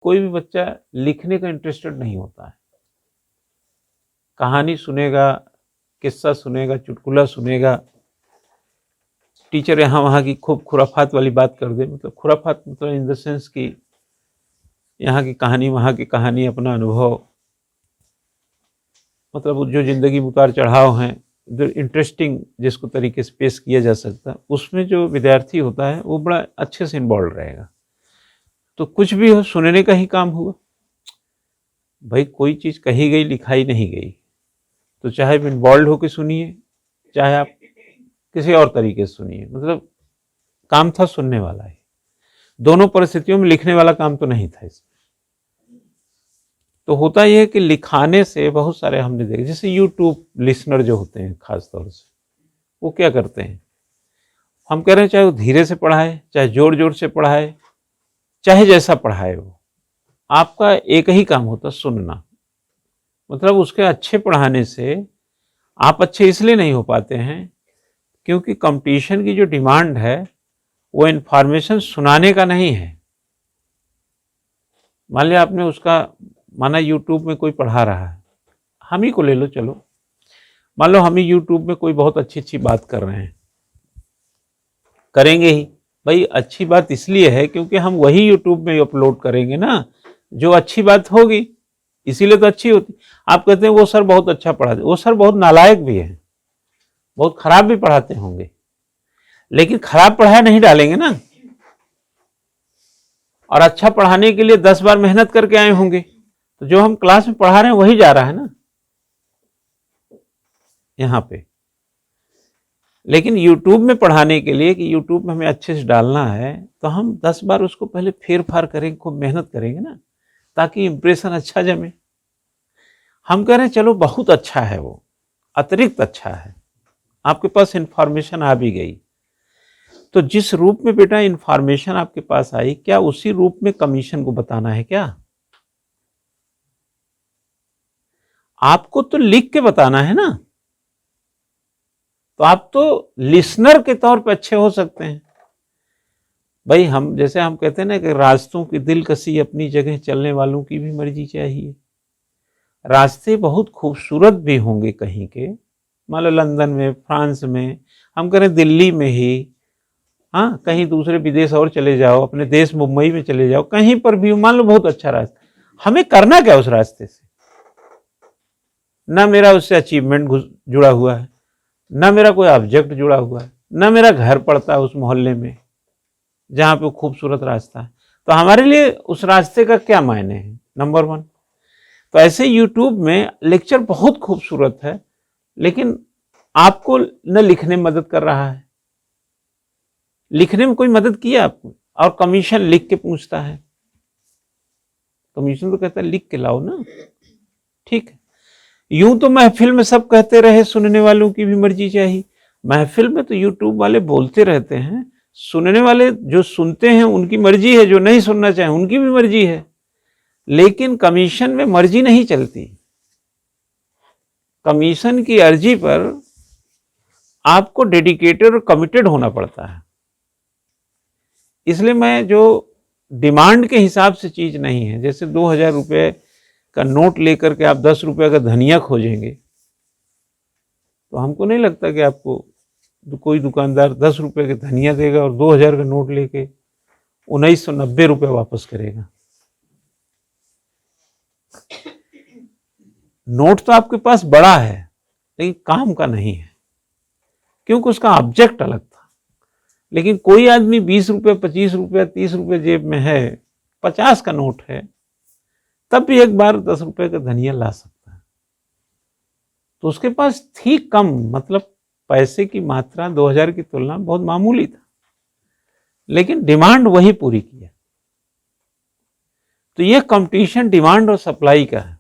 कोई भी बच्चा लिखने का इंटरेस्टेड नहीं होता है। कहानी सुनेगा, किस्सा सुनेगा, चुटकुला सुनेगा, टीचर यहाँ वहाँ की खूब खुराफात वाली बात कर दे, मतलब खुराफात मतलब इन द सेंस कि यहाँ की कहानी, वहाँ की कहानी, अपना अनुभव, मतलब जो जिंदगी में उतार चढ़ाव हैं, जो इंटरेस्टिंग जिसको तरीके से पेश किया जा सकता है, उसमें जो विद्यार्थी होता है वो बड़ा अच्छे से इन्वॉल्व रहेगा। तो कुछ भी हो, सुनने का ही काम हुआ। भाई कोई चीज़ कही गई, लिखाई नहीं गई, तो चाहे इन्वॉल्व होकर सुनिए, चाहे आप किसी और तरीके से सुनिए, मतलब काम था सुनने वाला ही। दोनों परिस्थितियों में लिखने वाला काम तो नहीं था इसमें। तो होता यह है कि लिखाने से बहुत सारे हमने देखे, जैसे यूट्यूब लिसनर जो होते हैं खास तौर से, वो क्या करते हैं, हम कह रहे हैं चाहे वो धीरे से पढ़ाए, चाहे जोर जोर से पढ़ाए, चाहे जैसा पढ़ाए, वो आपका एक ही काम होता सुनना। मतलब उसके अच्छे पढ़ाने से आप अच्छे इसलिए नहीं हो पाते हैं क्योंकि कंपटीशन की जो डिमांड है वो इन्फॉर्मेशन सुनाने का नहीं है। मान लिया आपने उसका, माना यूट्यूब में कोई पढ़ा रहा है, हम ही को ले लो, चलो मान लो हम ही यूट्यूब में कोई बहुत अच्छी अच्छी बात कर रहे हैं, करेंगे ही भाई। अच्छी बात इसलिए है क्योंकि हम वही यूट्यूब में अपलोड करेंगे ना जो अच्छी बात होगी, इसीलिए तो अच्छी होती। आप कहते हैं वो सर बहुत अच्छा पढ़ाते, वो सर बहुत नालायक भी है, बहुत खराब भी पढ़ाते होंगे, लेकिन खराब पढ़ाया नहीं डालेंगे ना, और अच्छा पढ़ाने के लिए 10 बार मेहनत करके आए होंगे, तो जो हम क्लास में पढ़ा रहे हैं वही जा रहा है ना यहाँ पे। लेकिन यूट्यूब में पढ़ाने के लिए कि यूट्यूब में हमें अच्छे से डालना है, तो हम 10 बार उसको पहले फेर फार करेंगे, खूब मेहनत करेंगे ना, ताकि इंप्रेशन अच्छा जमे। हम कह रहे हैं चलो बहुत अच्छा है, वो अतिरिक्त अच्छा है, आपके पास इंफॉर्मेशन आ भी गई, तो जिस रूप में बेटा इंफॉर्मेशन आपके पास आई, क्या उसी रूप में कमीशन को बताना है क्या? आपको तो लिख के बताना है ना। तो आप तो लिसनर के तौर पे अच्छे हो सकते हैं भाई। हम जैसे हम कहते हैं ना कि रास्तों की दिलकशी, अपनी जगह चलने वालों की भी मर्जी चाहिए। रास्ते बहुत खूबसूरत भी होंगे कहीं के, मान लो लंदन में, फ्रांस में, हम करें दिल्ली में ही, हाँ कहीं दूसरे विदेश और चले जाओ, अपने देश मुंबई में चले जाओ, कहीं पर भी मान लो बहुत अच्छा रास्ता, हमें करना क्या उस रास्ते से? ना मेरा उससे अचीवमेंट जुड़ा हुआ है, ना मेरा कोई ऑब्जेक्ट जुड़ा हुआ है, ना मेरा घर पड़ता है उस मोहल्ले में जहाँ पे खूबसूरत रास्ता है, तो हमारे लिए उस रास्ते का क्या मायने है? नंबर 1। तो ऐसे यूट्यूब में लेक्चर बहुत खूबसूरत है, लेकिन आपको न लिखने में मदद कर रहा है, लिखने में कोई मदद किया आपको, और कमीशन लिख के पूछता है। कमीशन तो कहता है लिख के लाओ ना, ठीक है। यूं तो महफिल में सब कहते रहे सुनने वालों की भी मर्जी चाहिए। महफिल में तो यूट्यूब वाले बोलते रहते हैं, सुनने वाले जो सुनते हैं उनकी मर्जी है, जो नहीं सुनना चाहे उनकी भी मर्जी है। लेकिन कमीशन में मर्जी नहीं चलती, कमीशन की अर्जी पर आपको डेडिकेटेड और कमिटेड होना पड़ता है। इसलिए मैं जो डिमांड के हिसाब से चीज नहीं है, जैसे 2000 रुपये का नोट लेकर के आप 10 रुपये का धनिया खोजेंगे, तो हमको नहीं लगता कि आपको कोई दुकानदार 10 रुपये का धनिया देगा और 2000 का नोट लेके 1990 रुपये वापस करेगा। नोट तो आपके पास बड़ा है, लेकिन काम का नहीं है, क्योंकि उसका ऑब्जेक्ट अलग था। लेकिन कोई आदमी 20 रुपये, 25 रुपये, 30 रुपये जेब में है, 50 का नोट है, तब भी एक बार 10 रुपये का धनिया ला सकता है। तो उसके पास थी कम, मतलब पैसे की मात्रा 2000 की तुलना में बहुत मामूली था, लेकिन डिमांड वही पूरी किया। तो यह कंपटीशन डिमांड और सप्लाई का है।